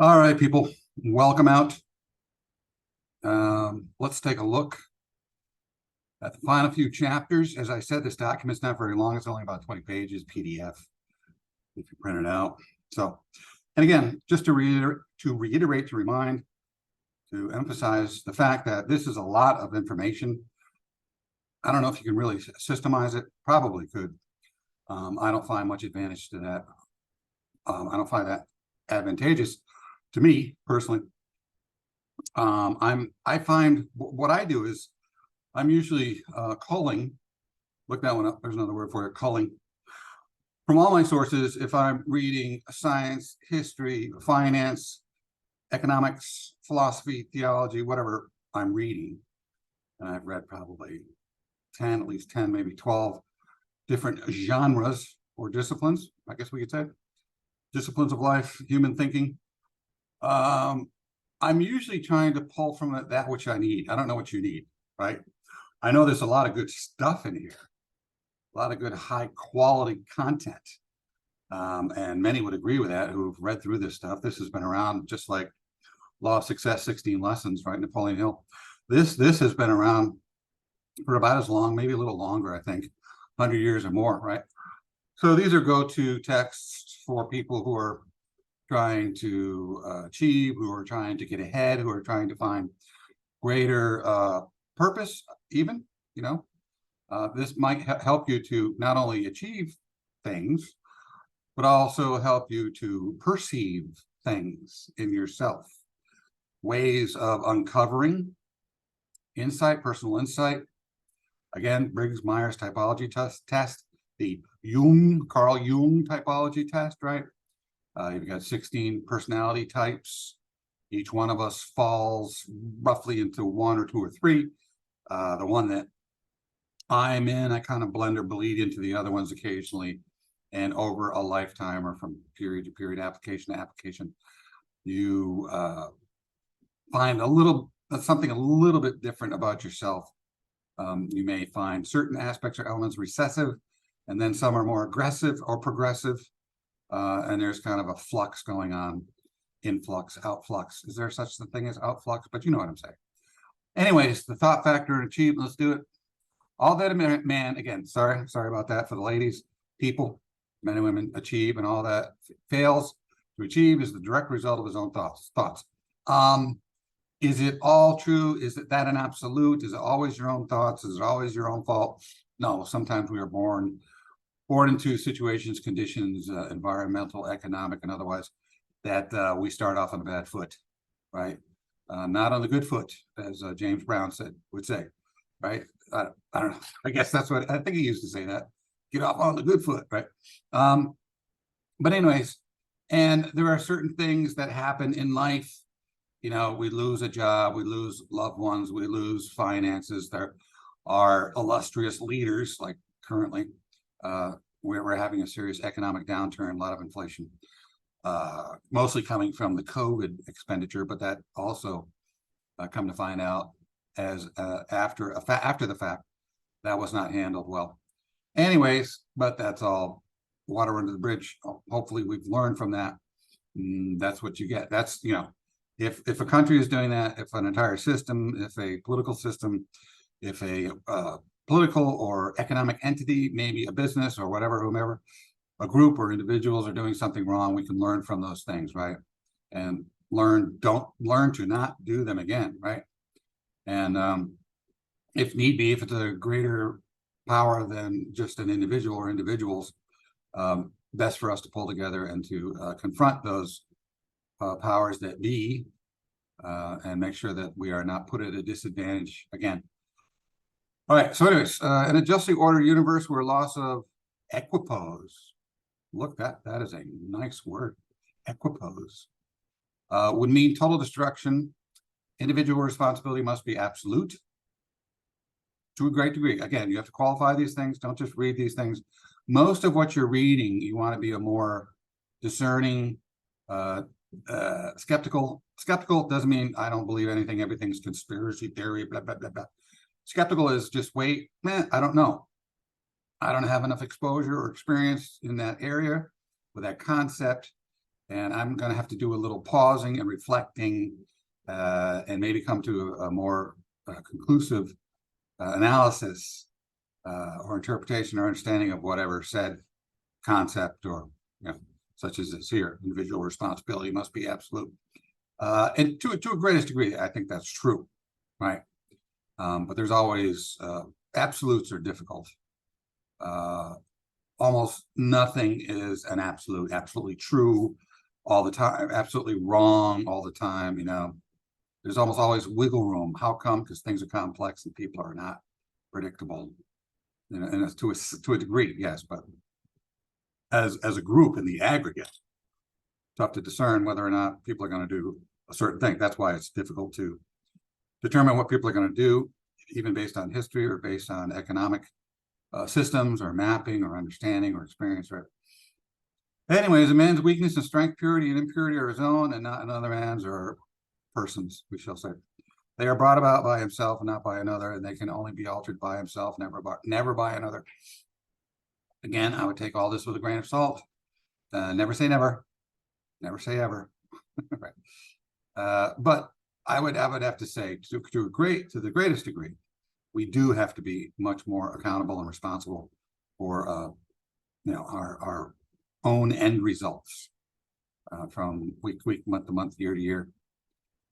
All right, people, welcome out. Let's take a look at the final few chapters. As I said, this document's not very long. It's only about 20 pages, PDF, if you print it out. So, and again, just to reiterate, to remind, to emphasize the fact that this is a lot of information. I don't know if you can really systemize it. Probably could. I don't find much advantage to that. I don't find that advantageous to me personally. I find what I do is I'm usually culling. Look that one up. There's another word for it. Culling from all my sources. If I'm reading science, history, finance, economics, philosophy, theology, whatever I'm reading, and I've read probably 10, at least 10, maybe 12 different genres or disciplines, I guess we could say, disciplines of life, human thinking. I'm usually trying to pull from it that which I need. I don't know what you need, right? I know there's a lot of good stuff in here, a lot of good high quality content. And many would agree with that who've read through this stuff. This has been around just like Law of Success, 16 Lessons, right? Napoleon Hill. This has been around for about as long, maybe a little longer, I think, 100 years or more, right? So these are go-to texts for people who are trying to achieve, who are trying to get ahead, who are trying to find greater purpose, even, this might help you to not only achieve things, but also help you to perceive things in yourself. Ways of uncovering insight, personal insight. Again, Briggs-Myers typology test, the Carl Jung typology test, right? You've got 16 personality types. Each one of us falls roughly into one or two or three. The one that I'm in, I kind of blend or bleed into the other ones occasionally. And over a lifetime or from period to period, application to application, you find something a little bit different about yourself. You may find certain aspects or elements recessive, and then some are more aggressive or progressive. And there's kind of a flux going on, influx, outflux. Is there such a thing as outflux? But you know what I'm saying. Anyways, the thought factor and achievement, let's do it. All that a man, again, sorry about that for the ladies, people, men and women achieve and all that fails to achieve is the direct result of his own thoughts. Is it all true? Is that an absolute? Is it always your own thoughts? Is it always your own fault? No, sometimes we are born into situations, conditions, environmental, economic, and otherwise, that we start off on a bad foot, right? Not on the good foot, as James Brown would say, right? I don't know. I guess that's what I think he used to say, that get off on the good foot, right? But anyways, and there are certain things that happen in life. We lose a job, we lose loved ones, we lose finances. There are illustrious leaders, like currently, we're having a serious economic downturn, a lot of inflation, mostly coming from the COVID expenditure, but that also come to find out as after the fact, that was not handled well. Anyways, but that's all water under the bridge. Hopefully we've learned from that. That's what you get. That's, if a country is doing that, if an entire system, if a political system, if a political or economic entity, maybe a business or whatever, whomever, a group or individuals are doing something wrong, we can learn from those things, right? And don't learn to not do them again, right? And if need be, if it's a greater power than just an individual or individuals, best for us to pull together and to confront those powers that be, and make sure that we are not put at a disadvantage again. All right, so anyways, an adjusting order universe where loss of equipoise, look, that is a nice word, equipoise, would mean total destruction. Individual responsibility must be absolute to a great degree. Again, you have to qualify these things. Don't just read these things. Most of what you're reading, you want to be a more discerning, skeptical. Skeptical doesn't mean I don't believe anything. Everything's conspiracy theory, blah, blah, blah, blah. Skeptical is just wait, I don't know. I don't have enough exposure or experience in that area with that concept And I'm going to have to do a little pausing and reflecting, and maybe come to a more conclusive analysis or interpretation or understanding of whatever said concept, or such as this here: individual responsibility must be absolute. And to a greatest degree, I think that's true, right? But there's always absolutes are difficult. Almost nothing is an absolute, absolutely true all the time, absolutely wrong all the time. There's almost always wiggle room. How come? Because things are complex and people are not predictable. And to a degree, yes, but as a group in the aggregate, tough to discern whether or not people are going to do a certain thing. That's why it's difficult to determine what people are going to do, even based on history or based on economic systems or mapping or understanding or experience, right? Anyways, a man's weakness and strength, purity and impurity are his own and not another man's, or persons, we shall say. They are brought about by himself and not by another, and they can only be altered by himself, never by another. Again, I would take all this with a grain of salt. Never say never. Never say ever. Right. But I would have to say, to the greatest degree, we do have to be much more accountable and responsible for our own end results, from week to week, month to month, year to year,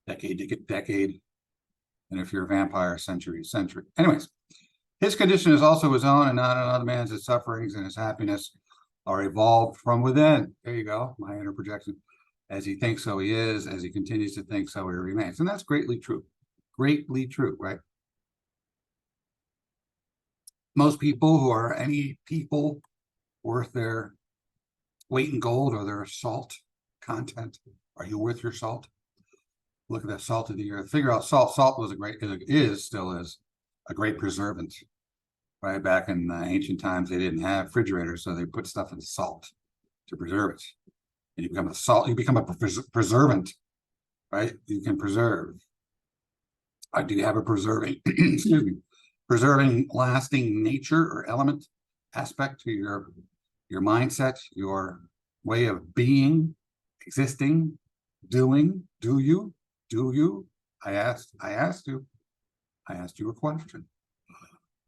decade to decade, and if you're a vampire, century to century. Anyways, his condition is also his own and not another man's. His sufferings and his happiness are evolved from within. There you go, my inner projection. As he thinks, so he is. As he continues to think, so he remains. And that's greatly true. Greatly true, right? Most people who are any people worth their weight in gold or their salt content. Are you worth your salt? Look at that salt of the earth. Figure out salt. Salt was still is a great preservant. Right, back in ancient times, they didn't have refrigerators, so they put stuff in salt to preserve it. And you become a preservant, right? You can preserve. Do you have a preserving, excuse me, preserving lasting nature or element aspect to your mindset, your way of being, existing, doing? Do you? I asked you a question.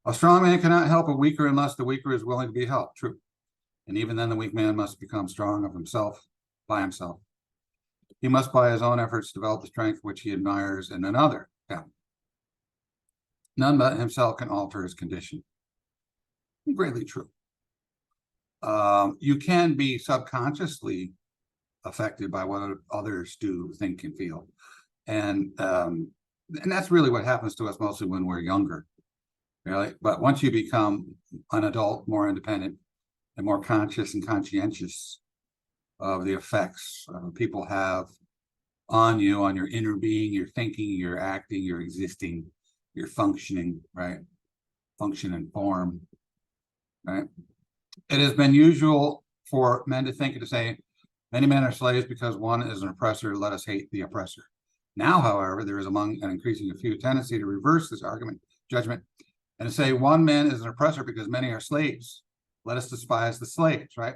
A strong man cannot help a weaker unless the weaker is willing to be helped. True. And even then, the weak man must become strong of himself, by himself. He must, by his own efforts, develop the strength which he admires in another. Yeah. None but himself can alter his condition. Greatly true. You can be subconsciously affected by what others do, think, and feel. And that's really what happens to us mostly when we're younger. Really. But once you become an adult, more independent, and more conscious and conscientious of the effects people have on you, on your inner being, your thinking, your acting, your existing, your functioning, right? Function and form, right? It has been usual for men to think and to say, many men are slaves because one is an oppressor, let us hate the oppressor. Now, however, there is among an increasing few tendency to reverse this judgment, and to say one man is an oppressor because many are slaves. Let us despise the slaves, right?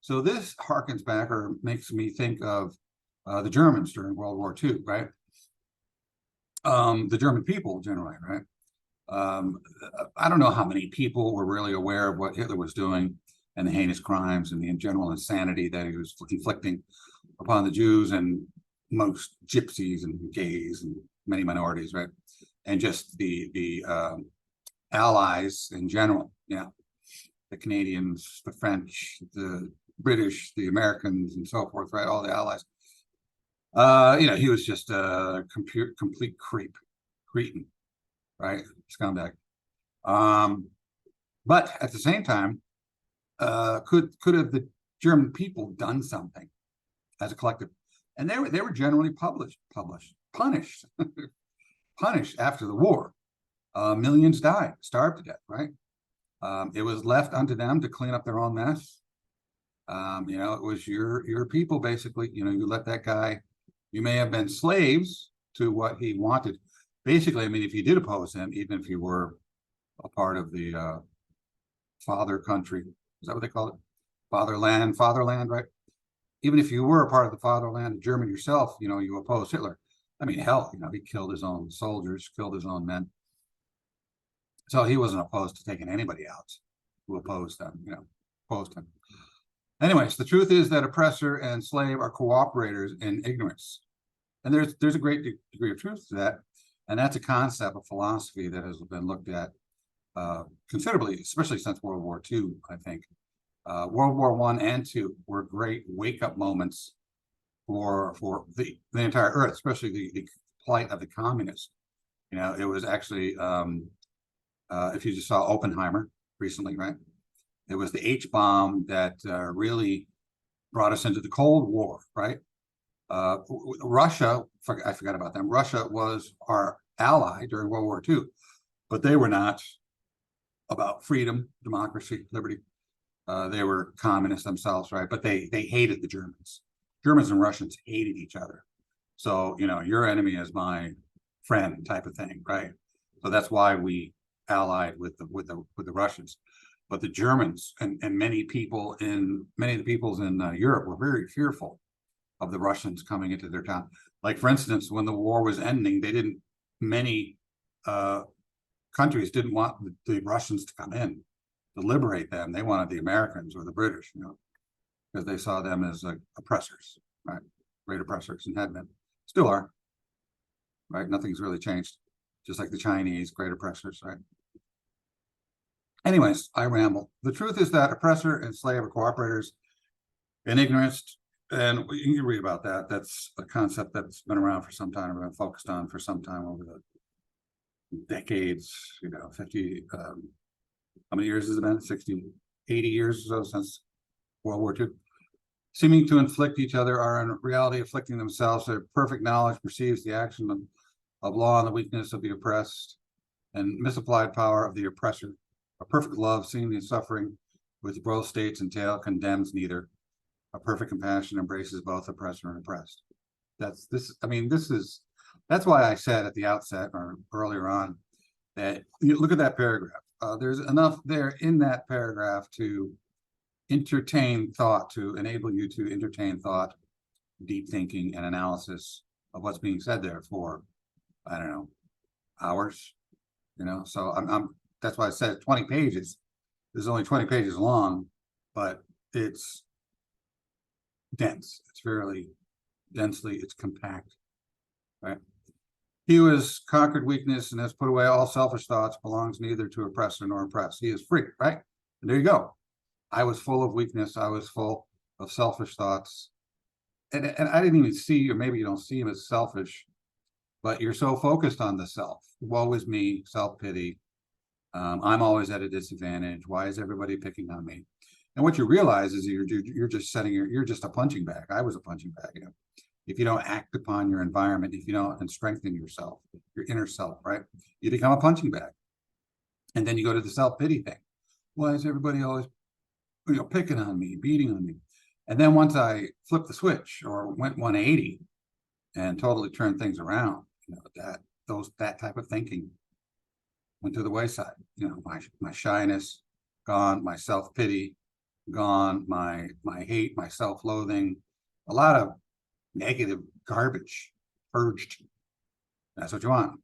So this harkens back, or makes me think of the Germans during World War II, right? The German people generally, right? I don't know how many people were really aware of what Hitler was doing and the heinous crimes and the general insanity that he was inflicting upon the Jews and most gypsies and gays and many minorities, right? And just the allies in general, the Canadians, the French, the British, the Americans, and so forth, right? All the allies. He was just a complete cretin, right? Scumbag. But at the same time, could have the German people done something as a collective? And they were generally punished punished after the war. Millions died, starved to death, right? It was left unto them to clean up their own mess. It was your people, basically. You let that guy, you may have been slaves to what he wanted. Basically, I mean, if you did oppose him, even if you were a part of the father country, is that what they call it? Fatherland, right? even if you were a part of the fatherland of Germany yourself, you opposed Hitler. I mean, hell, he killed his own soldiers, killed his own men. So he wasn't opposed to taking anybody out who opposed them, opposed him. Anyways, the truth is that oppressor and slave are cooperators in ignorance. And there's a great degree of truth to that. And that's a concept of philosophy that has been looked at considerably, especially since World War II, I think. World War I and II were great wake-up moments for the entire earth, especially the plight of the communists. It was actually, if you just saw Oppenheimer recently, right? It was the H-bomb that really brought us into the Cold War, right? Russia, I forgot about them. Russia was our ally during World War II, but they were not about freedom, democracy, liberty. They were communists themselves, right? But they hated the Germans. Germans and Russians hated each other. So, your enemy is my friend type of thing, right? So that's why we allied with the Russians. But the Germans and many of the peoples in Europe were very fearful of the Russians coming into their town. Like, for instance, when the war was ending, many countries didn't want the Russians to come in to liberate them. They wanted the Americans or the British, because they saw them as oppressors, right? Great oppressors, and had been, still are, right? Nothing's really changed. Just like the Chinese, great oppressors, right? Anyways, I ramble. The truth is that oppressor and slave are cooperators in ignorance, and you can read about that. That's a concept that's been around for some time, been focused on for some time over the decades, 50, how many years has it been? 60, 80 years or so since World War II. Seeming to inflict each other are in reality afflicting themselves. Their perfect knowledge perceives the action of law and the weakness of the oppressed and misapplied power of the oppressor. A perfect love, seeing the suffering which both states entail, condemns neither. A perfect compassion embraces both oppressor and oppressed. That's why I said at the outset or earlier on that look at that paragraph. There's enough there in that paragraph to entertain thought, to enable you to entertain thought, deep thinking, and analysis of what's being said there for, I don't know, hours. So that's why I said 20 pages. There's only 20 pages long, but it's dense. It's fairly densely, it's compact, right? He who has conquered weakness and has put away all selfish thoughts belongs neither to oppressor nor oppressed. He is free, right? And there you go. I was full of weakness. I was full of selfish thoughts. And I didn't even see, or maybe you don't see him as selfish, but you're so focused on the self. Woe is me, self-pity. I'm always at a disadvantage. Why is everybody picking on me? And what you realize is you're just you're just a punching bag. I was a punching bag. If you don't act upon your environment, if you don't and strengthen yourself, your inner self, right? You become a punching bag. And then you go to the self-pity thing. Why is everybody always picking on me, beating on me? And then once I flipped the switch or went 180 and totally turned things around, that type of thinking went to the wayside. My shyness gone, my self-pity gone, my hate, my self-loathing, a lot of negative garbage purged. That's what you want.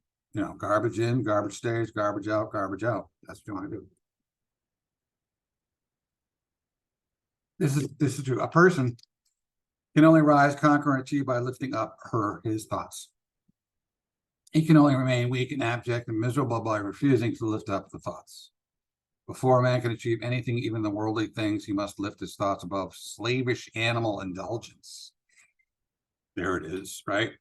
Garbage in, garbage stays, garbage out, garbage out. That's what you want to do. This is true. A person can only rise, conquer, and achieve by lifting up his thoughts. He can only remain weak and abject and miserable by refusing to lift up the thoughts. Before a man can achieve anything, even the worldly things, he must lift his thoughts above slavish animal indulgence. There it is, right?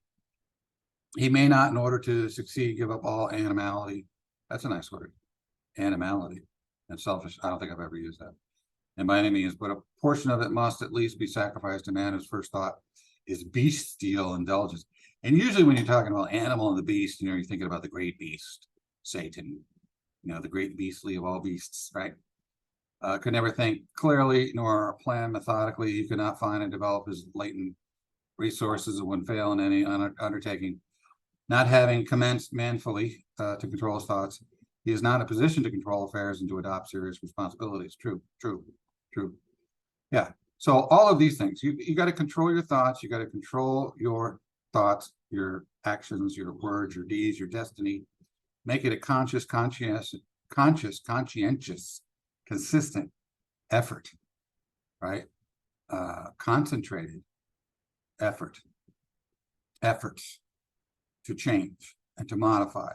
He may not, in order to succeed, give up all animality. That's a nice word. Animality and selfish. I don't think I've ever used that. And by any means, but a portion of it must at least be sacrificed to man whose first thought is bestial indulgence. And usually when you're talking about animal and the beast, you're thinking about the great beast, Satan, the great beastly of all beasts, right? Could never think clearly nor plan methodically. He could not find and develop his latent resources and would fail in any undertaking. Not having commenced manfully to control his thoughts, he is not in a position to control affairs and to adopt serious responsibilities. True. Yeah. So all of these things, you got to control your thoughts. You got to control your thoughts, your actions, your words, your deeds, your destiny. Make it a conscious, conscientious, consistent effort, right? Concentrated efforts to change and to modify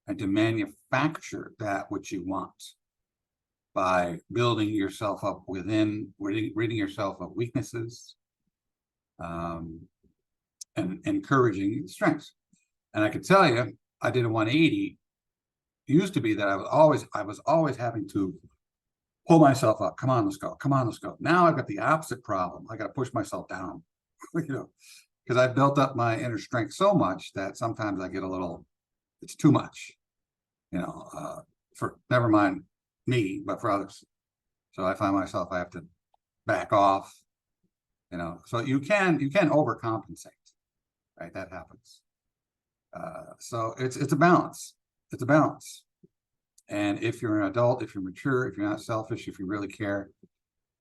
and to manufacture that which you want by building yourself up within, ridding yourself of weaknesses, and encouraging strengths. And I could tell you, I did a 180. It used to be that I was always having to pull myself up. Come on, let's go. Come on, let's go. Now I've got the opposite problem. I got to push myself down, because I've built up my inner strength so much that sometimes I get a little, it's too much, for never mind me, but for others. So I find myself, I have to back off, so you can overcompensate, right? That happens. So it's a balance. It's a balance. And if you're an adult, if you're mature, if you're not selfish, if you really care,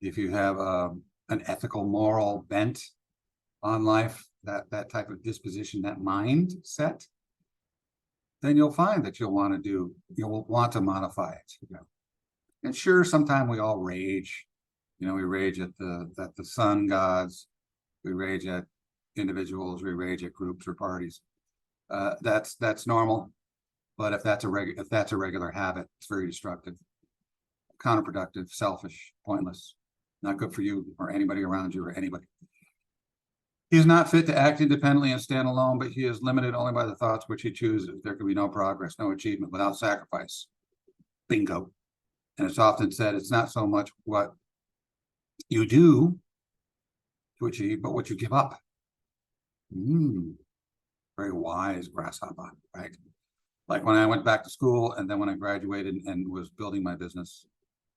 if you have an ethical, moral bent on life, that type of disposition, that mindset, then you'll find that you'll want to modify it. And sure, sometimes we all rage. We rage at the sun gods, we rage at individuals, we rage at groups or parties. That's normal. But if that's a regular habit, it's very destructive, counterproductive, selfish, pointless, not good for you or anybody around you or anybody. He is not fit to act independently and stand alone, but he is limited only by the thoughts which he chooses. There can be no progress, no achievement without sacrifice. Bingo. And it's often said it's not so much what you do to achieve, but what you give up. Very wise, grasshopper, right? Like when I went back to school, and then when I graduated and was building my business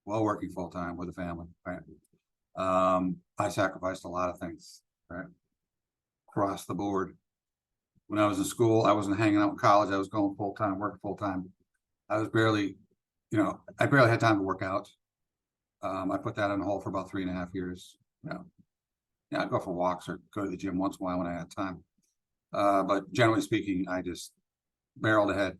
while working full-time with a family, right? I sacrificed a lot of things, right? Across the board. When I was in school, I wasn't hanging out in college. I was going full-time, working full-time. I was barely, I barely had time to work out. I put that on hold for about 3.5 years. I'd go for walks or go to the gym once in a while when I had time. But generally speaking, I just barreled ahead.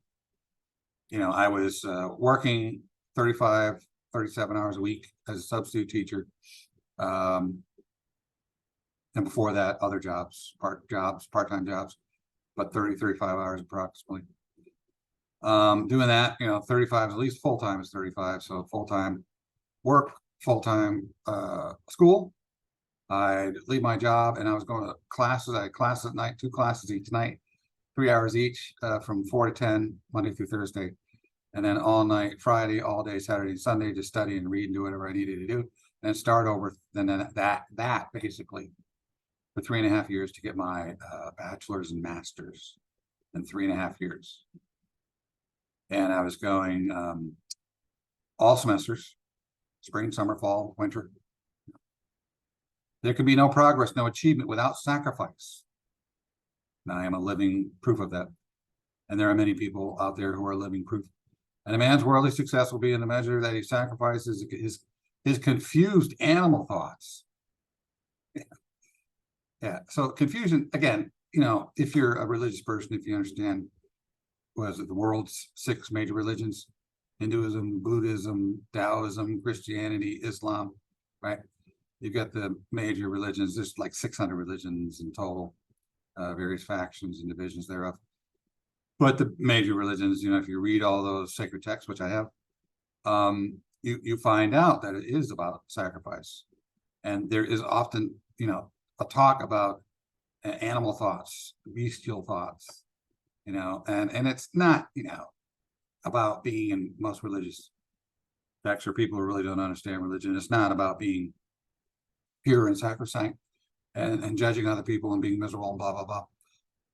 I was working 35, 37 hours a week as a substitute teacher. And before that, other jobs, part-time jobs, but 30, 35 hours approximately. Doing that, 35 at least, full-time is 35. So full-time work, full-time school. I'd leave my job and I was going to classes. I had classes at night, 2 classes each night, 3 hours each, from 4 to 10, Monday through Thursday. And then all night, Friday, all day, Saturday, Sunday, just study and read and do whatever I needed to do. And start over. And then that basically for 3.5 years to get my bachelor's and master's in 3.5 years. And I was going all semesters, spring, summer, fall, winter. There can be no progress, no achievement without sacrifice. And I am a living proof of that. And there are many people out there who are living proof. And a man's worldly success will be in the measure that he sacrifices his confused animal thoughts. Yeah. So confusion, again, if you're a religious person, if you understand, the world's 6 major religions: Hinduism, Buddhism, Taoism, Christianity, Islam, right? You've got the major religions. There's like 600 religions in total, various factions and divisions thereof. But the major religions, if you read all those sacred texts, which I have, you find out that it is about sacrifice. And there is often, a talk about animal thoughts, bestial thoughts, and it's not, about being in most religious texts, or people who really don't understand religion. It's not about being pure and sacrosanct and judging other people and being miserable and blah, blah, blah.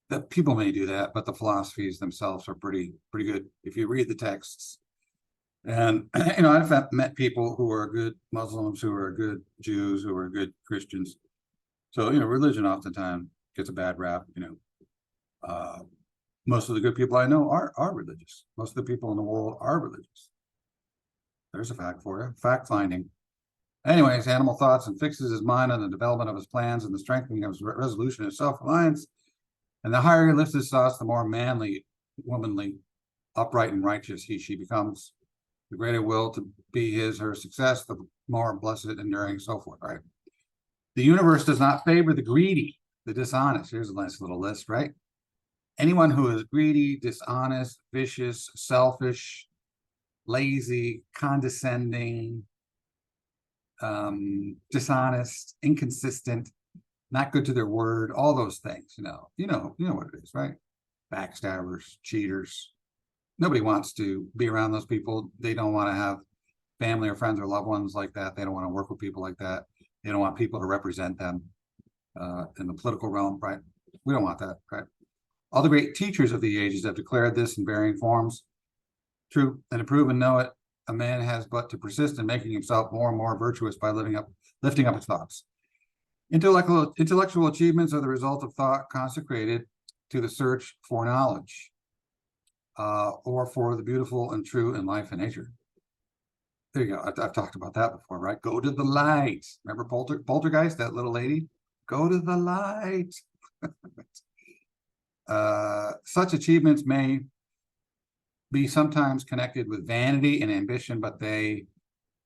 That people may do that, but the philosophies themselves are pretty good if you read the texts. And I've met people who are good Muslims, who are good Jews, who are good Christians. So religion oftentimes gets a bad rap. Most of the good people I know are religious. Most of the people in the world are religious. There's a fact for you, fact finding. Anyways, animal thoughts, and fixes his mind on the development of his plans and the strengthening of his resolution and self-reliance. And the higher he lifts his thoughts, the more manly, womanly, upright, and righteous she becomes. The greater will to be her success, the more blessed, enduring, so forth, right? The universe does not favor the greedy, the dishonest. Here's a nice little list, right? Anyone who is greedy, dishonest, vicious, selfish, lazy, condescending, dishonest, inconsistent, not good to their word, all those things, you know what it is, right? Backstabbers, cheaters. Nobody wants to be around those people. They don't want to have family or friends or loved ones like that. They don't want to work with people like that. They don't want people to represent them in the political realm, right? We don't want that, right? All the great teachers of the ages have declared this in varying forms. True, and to prove and know it, a man has but to persist in making himself more and more virtuous by lifting up his thoughts. Intellectual achievements are the result of thought consecrated to the search for knowledge, or for the beautiful and true in life and nature. There you go. I've talked about that before, right? Go to the light. Remember Poltergeist, that little lady? Go to the light. Such achievements may be sometimes connected with vanity and ambition, but they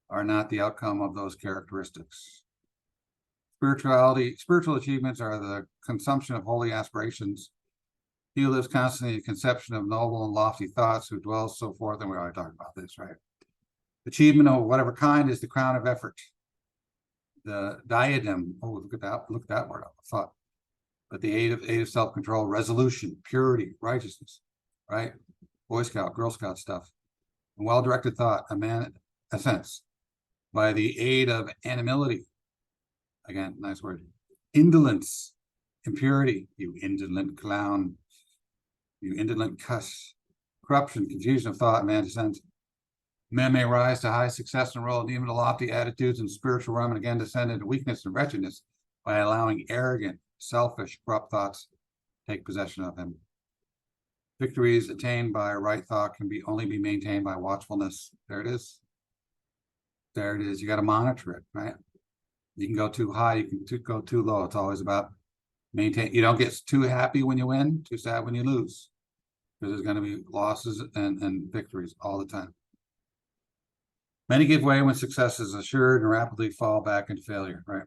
are not the outcome of those characteristics. Spiritual achievements are the consumption of holy aspirations. He who lives constantly in the conception of noble and lofty thoughts, who dwells so forth, and we already talked about this, right? Achievement of whatever kind is the crown of effort. The diadem, oh, look at that word up, thought. But the aid of self-control, resolution, purity, righteousness, right? Boy Scout, Girl Scout stuff. And well-directed thought, a sense. By the aid of animality, again, nice word. Indolence, impurity, you indolent clown, you indolent cuss. Corruption, confusion of thought, man descent. Men may rise to high success and roll even to lofty attitudes and spiritual realm, and again descend into weakness and wretchedness by allowing arrogant, selfish, corrupt thoughts take possession of him. Victories attained by right thought can only be maintained by watchfulness. There it is. There it is. You got to monitor it, right? You can go too high, you can go too low. It's always about maintain. You don't get too happy when you win, too sad when you lose. Because there's going to be losses and victories all the time. Many give way when success is assured and rapidly fall back into failure, right?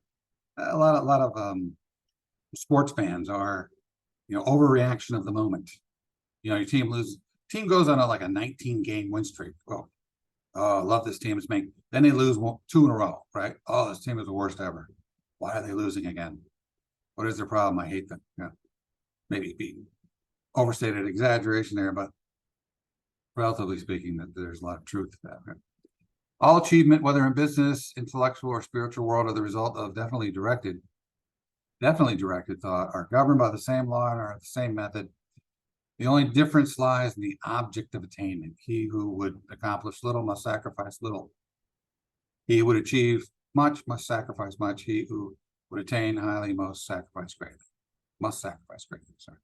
A lot of sports fans are, overreaction of the moment. Your team loses. Team goes on like a 19-game win streak. Oh, I love this team. Then they lose 2 in a row, right? Oh, this team is the worst ever. Why are they losing again? What is their problem? I hate them. Yeah, maybe be overstated exaggeration there, but relatively speaking, that there's a lot of truth to that. Right? All achievement, whether in business, intellectual, or spiritual world, are the result of definitely directed thought, are governed by the same law and are the same method. The only difference lies in the object of attainment. He who would accomplish little must sacrifice little. He who would achieve much must sacrifice much. He who would attain highly must sacrifice greatly. Sorry.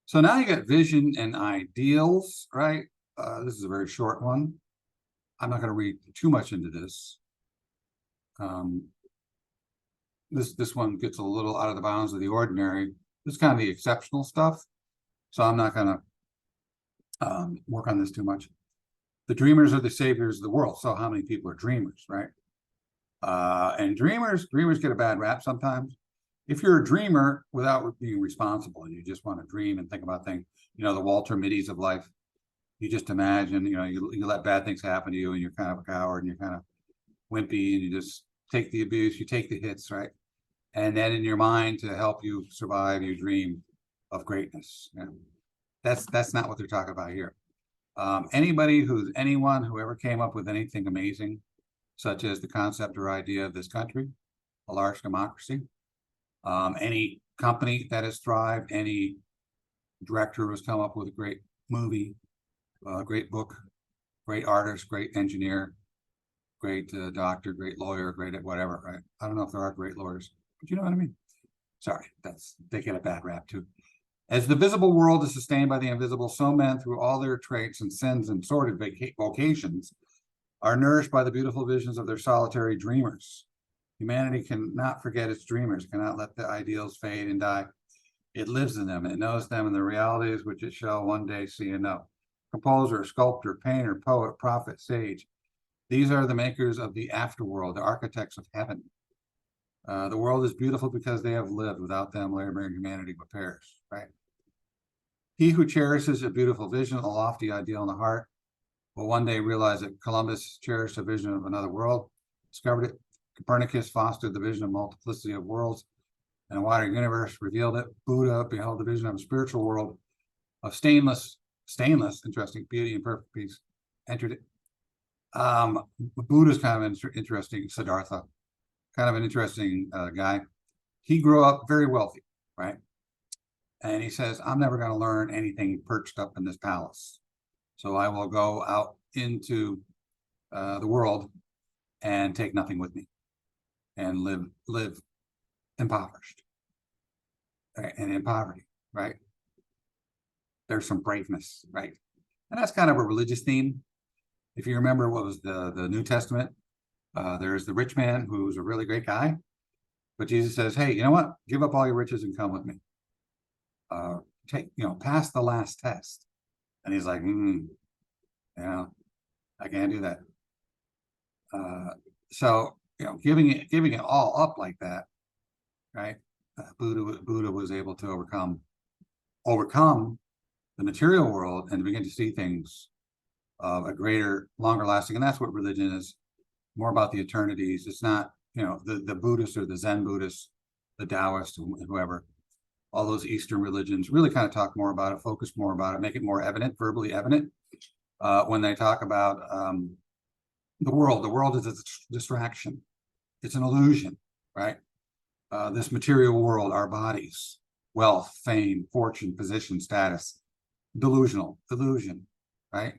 So now you got vision and ideals, right? This is a very short one. I'm not going to read too much into this. This one gets a little out of the bounds of the ordinary. This is kind of the exceptional stuff. So I'm not going to work on this too much. The dreamers are the saviors of the world. So how many people are dreamers, right? And dreamers get a bad rap sometimes. If you're a dreamer without being responsible and you just want to dream and think about things, the Walter Mitty's of life, you just imagine, you let bad things happen to you and you're kind of a coward and you're kind of wimpy and you just take the abuse, you take the hits, right? And then in your mind, to help you survive, you dream of greatness. And that's not what they're talking about here. Anyone who ever came up with anything amazing, such as the concept or idea of this country, a large democracy, any company that has thrived, any director who has come up with a great movie, great book, great artist, great engineer, great doctor, great lawyer, great whatever, right? I don't know if there are great lawyers, but you know what I mean? Sorry, they get a bad rap too. As the visible world is sustained by the invisible, so men, through all their traits and sins and sordid vocations, are nourished by the beautiful visions of their solitary dreamers. Humanity cannot forget its dreamers, cannot let the ideals fade and die. It lives in them, it knows them and the realities which it shall one day see and know. Composer, sculptor, painter, poet, prophet, sage. These are the makers of the afterworld, the architects of heaven. The world is beautiful because they have lived. Without them, laboring humanity would perish, right? He who cherishes a beautiful vision, a lofty ideal in the heart, will one day realize that Columbus cherished a vision of another world, discovered it. Copernicus fostered the vision of multiplicity of worlds and a wider universe, revealed it. Buddha beheld the vision of a spiritual world of stainless, interesting beauty and perfect peace, entered it. Buddha's kind of interesting, Siddhartha, kind of an interesting guy. He grew up very wealthy, right? And he says, I'm never going to learn anything perched up in this palace. So I will go out into the world and take nothing with me and live impoverished, right? And in poverty, right? There's some braveness, right? And that's kind of a religious theme. If you remember what was the New Testament, there's the rich man who's a really great guy, but Jesus says, hey, you know what? Give up all your riches and come with me. Pass the last test. And he's like, I can't do that. So giving it all up like that, right? Buddha was able to overcome the material world and begin to see things of a greater, longer lasting. And that's what religion is, more about the eternities. It's not, the Buddhists or the Zen Buddhists, the Taoists, whoever, all those Eastern religions really kind of talk more about it, focus more about it, make it more evident, verbally evident. When they talk about the world is a distraction. It's an illusion, right? This material world, our bodies, wealth, fame, fortune, position, status, delusion, right?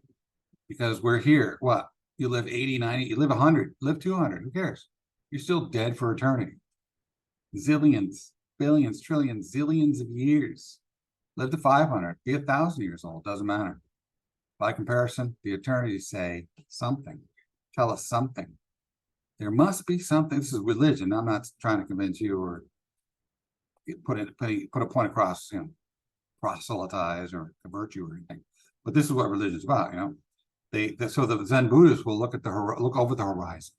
Because we're here, what? You live 80, 90, you live 100, live 200, who cares? You're still dead for eternity. Zillions, billions, trillions, zillions of years. Live to 500, be 1,000 years old, doesn't matter. By comparison, the eternities say something, tell us something. There must be something. This is religion. I'm not trying to convince you or put a point across, proselytize or convert you or anything. But this is what religion is about, So the Zen Buddhists will look over the horizon,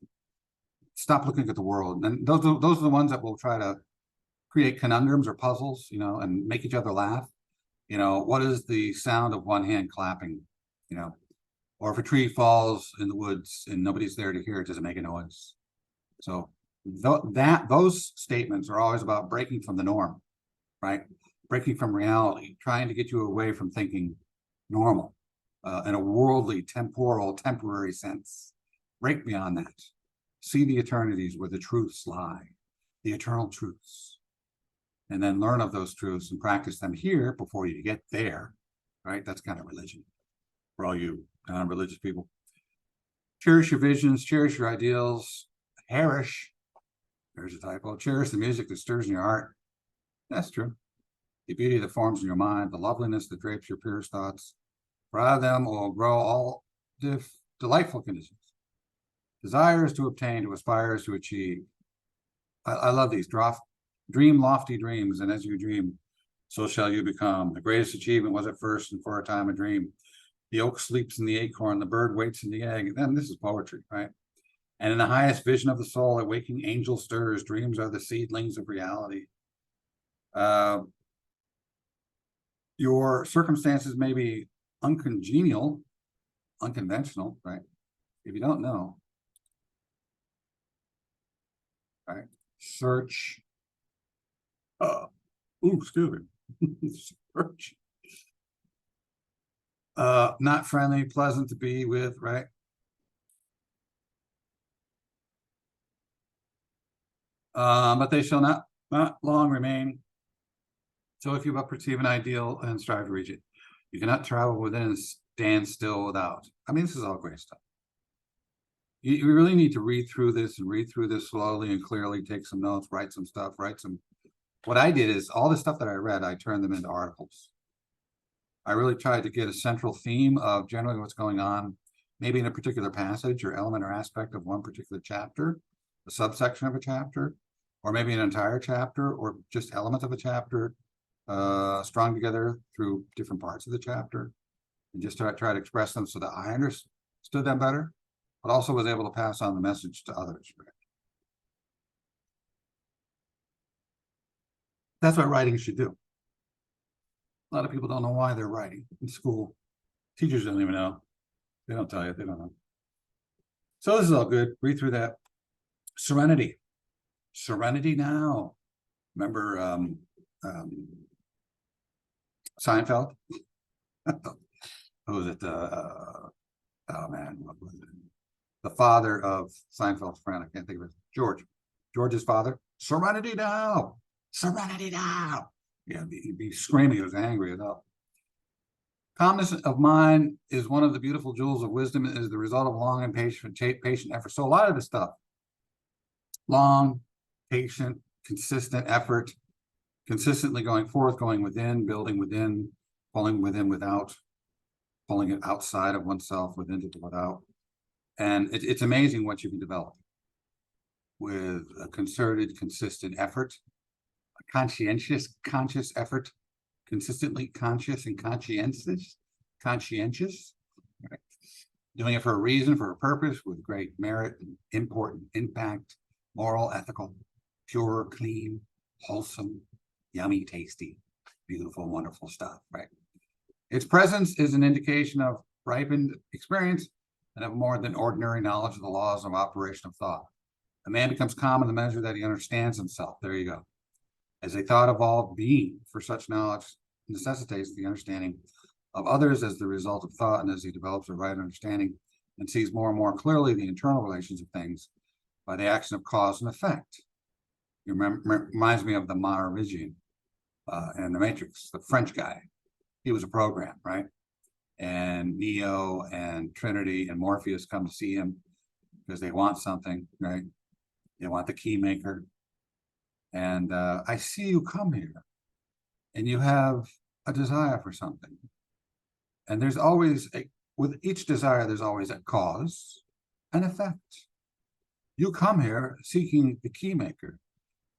stop looking at the world, and those are the ones that will try to create conundrums or puzzles, and make each other laugh. What is the sound of one hand clapping? Or if a tree falls in the woods and nobody's there to hear it, does it make a noise? So those statements are always about breaking from the norm, right? Breaking from reality, trying to get you away from thinking normal in a worldly, temporal, temporary sense. Break beyond that. See the eternities where the truths lie, the eternal truths, and then learn of those truths and practice them here before you get there, right? That's kind of religion for all you non-religious people. Cherish your visions, cherish your ideals, cherish, there's a typo, cherish the music that stirs in your heart. That's true. The beauty that forms in your mind, the loveliness that drapes your purest thoughts. For out of them will grow all delightful conditions. Desires to obtain, to aspires to achieve. I love these. Dream lofty dreams, and as you dream, so shall you become. The greatest achievement was at first and for a time a dream. The oak sleeps in the acorn, the bird waits in the egg. And then this is poetry, right? And in the highest vision of the soul, a waking angel stirs. Dreams are the seedlings of reality. Your circumstances may be uncongenial, unconventional, right? If you don't know, right? Search. Stupid. Search. Not friendly, pleasant to be with, right? But they shall not long remain. So if you but perceive an ideal and strive to reach it, you cannot travel within and stand still without. I mean, this is all great stuff. You really need to read through this slowly and clearly, take some notes, write some stuff, what I did is all the stuff that I read, I turned them into articles. I really tried to get a central theme of generally what's going on maybe in a particular passage or element or aspect of one particular chapter, a subsection of a chapter, or maybe an entire chapter, or just elements of a chapter, strung together through different parts of the chapter, and just try to express them so that I understood them better, but also was able to pass on the message to others. Right? That's what writing should do. A lot of people don't know why they're writing in school. Teachers don't even know. They don't tell you. They don't know. So this is all good. Read through that. Serenity. Serenity now. Remember Seinfeld? Who was it? Oh man, what was it? The father of Seinfeld's friend. I can't think of it. George. George's father. Serenity now. Serenity now. Yeah, he'd be screaming. He was angry enough. Calmness of mind is one of the beautiful jewels of wisdom. It is the result of long and patient effort. So a lot of this stuff, long, patient, consistent effort, consistently going forth, going within, building within, pulling within without, pulling it outside of oneself, within to the without. And it's amazing what you can develop with a concerted, consistent effort, a conscious effort, consistently conscious and conscientious, right? Doing it for a reason, for a purpose, with great merit, and important impact, moral, ethical, pure, clean, wholesome, yummy, tasty, beautiful, wonderful stuff, right? Its presence is an indication of ripened experience and of more than ordinary knowledge of the laws of operation of thought. A man becomes calm in the measure that he understands himself. There you go. As a thought evolved being, for such knowledge necessitates the understanding of others as the result of thought, and as he develops a right understanding and sees more and more clearly the internal relations of things by the action of cause and effect. It reminds me of the Merovingian and the Matrix, the French guy. He was a program, right? And Neo and Trinity and Morpheus come to see him because they want something, right? They want the key maker. And I see you come here and you have a desire for something. And there's always, with each desire, there's always a cause and effect. You come here seeking the key maker,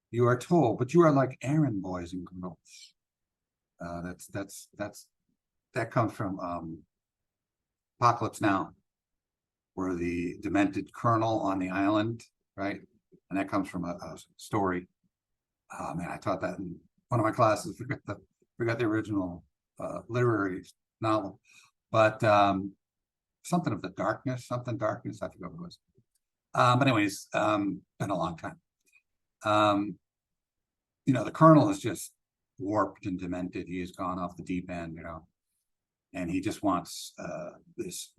you are told, but you are like errand boys and girls. That comes from Apocalypse Now, where the demented colonel on the island, right? And that comes from a story. Oh man, I taught that in one of my classes. Forgot the original literary novel, but something of the darkness, I forgot what it was. But anyways, been a long time. The colonel is just warped and demented. He has gone off the deep end, and he just wants this.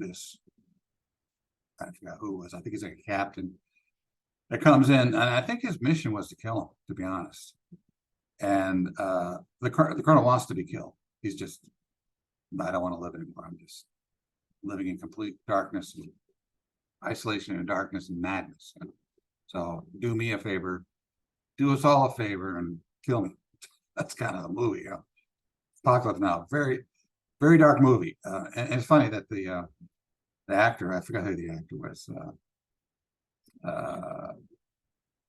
I forgot who it was. I think he's like a captain that comes in, and I think his mission was to kill him, to be honest. And the colonel wants to be killed. He's just, I don't want to live anymore. I'm just living in complete darkness and isolation and darkness and madness. So do me a favor, do us all a favor, and kill me. That's kind of the movie, Apocalypse Now, very, very dark movie. And it's funny that the actor, I forgot who the actor was,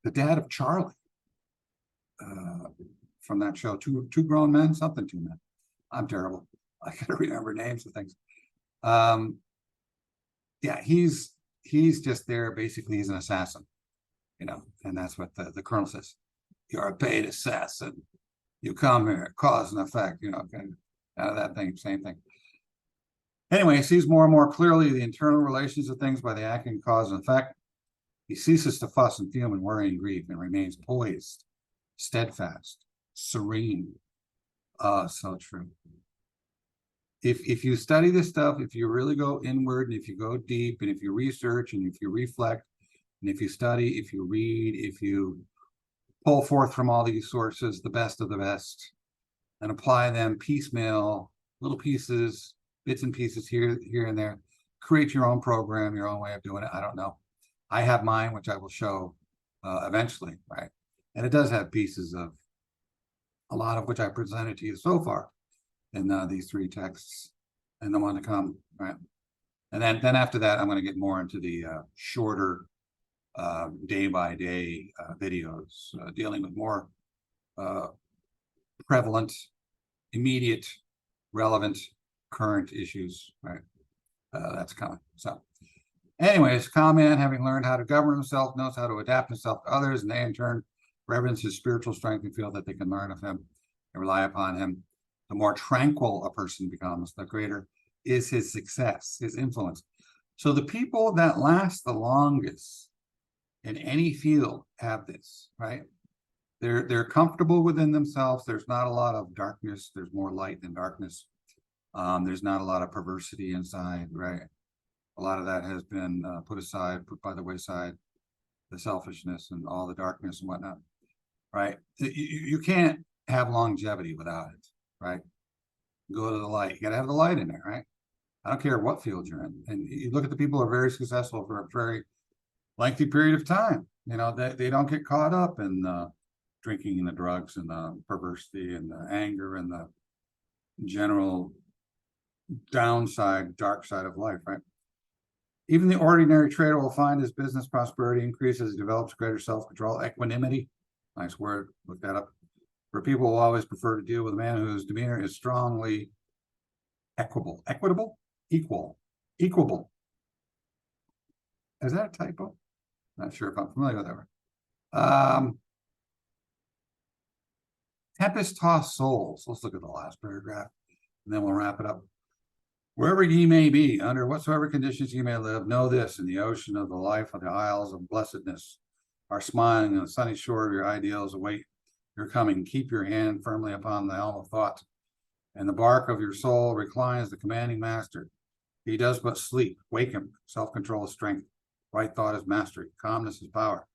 the dad of Charlie, from that show, Two Grown Men, something Two Men. I'm terrible. I gotta remember names of things. Yeah, he's just there. Basically, he's an assassin, and that's what the colonel says. You're a paid assassin. You come here, cause and effect, kind of that thing, same thing. Anyway, he sees more and more clearly the internal relations of things by the acting cause and effect. He ceases to fuss and fume and worry and grieve and remains poised, steadfast, serene. So true. If you study this stuff, if you really go inward, and if you go deep, and if you research, and if you reflect, and if you study, if you read, if you pull forth from all these sources the best of the best and apply them piecemeal, little pieces, bits and pieces here and there, create your own program, your own way of doing it. I don't know. I have mine, which I will show eventually, right? And it does have pieces of a lot of which I presented to you so far in these three texts and the one to come, right? And then after that, I'm going to get more into the shorter day-by-day videos dealing with more prevalent, immediate, relevant, current issues, right? That's coming. So anyways, calm man, having learned how to govern himself, knows how to adapt himself to others, and they in turn reverence his spiritual strength and feel that they can learn of him and rely upon him. The more tranquil a person becomes, the greater is his success, his influence. So the people that last the longest in any field have this, right? They're comfortable within themselves. There's not a lot of darkness. There's more light than darkness. There's not a lot of perversity inside, right? A lot of that has been put aside, put by the wayside, the selfishness and all the darkness and whatnot, right? You can't have longevity without it, right? Go to the light. You got to have the light in there, right? I don't care what field you're in. And you look at the people who are very successful for a very lengthy period of time. You know, they don't get caught up in drinking and the drugs and the perversity and the anger and the general downside, dark side of life, right? Even the ordinary trader will find his business prosperity increase as he develops greater self-control, equanimity. Nice word, look that up. For people will always prefer to deal with a man whose demeanor is strongly equable. Equable. Is that a typo? Not sure if I'm familiar with that word. Tempest-tossed souls. Let's look at the last paragraph, and then we'll wrap it up. Wherever ye may be, under whatsoever conditions ye may live, know this: in the ocean of the life of the isles of blessedness are smiling, and the sunny shore of your ideals await your coming. Keep your hand firmly upon the helm of thought, and the bark of your soul reclines the commanding master. He does but sleep. Wake him. Self-control is strength. Right thought is mastery. Calmness is power.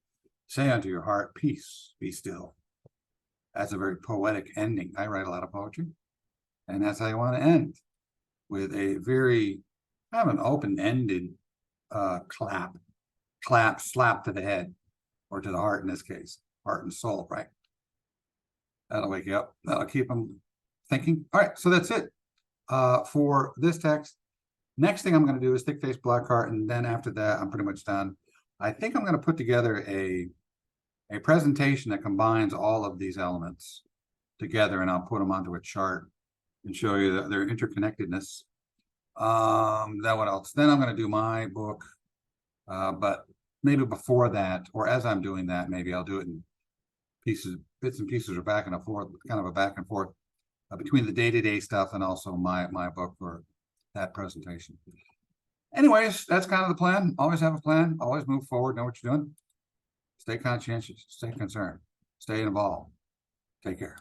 Say unto your heart, peace, be still. That's a very poetic ending. I write a lot of poetry, and that's how I want to end, with a very kind of an open-ended slap to the head, or to the heart in this case, heart and soul, right? That'll wake you up. That'll keep them thinking. All right, so that's it for this text. Next thing I'm going to do is thick face black heart, and then after that, I'm pretty much done. I think I'm going to put together a presentation that combines all of these elements together, and I'll put them onto a chart and show you their interconnectedness. Then what else? Then I'm going to do my book, but maybe before that, or as I'm doing that, maybe I'll do it in pieces, bits and pieces, or back and forth, kind of a back and forth between the day-to-day stuff and also my book for that presentation. Anyways, that's kind of the plan. Always have a plan. Always move forward. Know what you're doing. Stay conscientious. Stay concerned. Stay involved. Take care.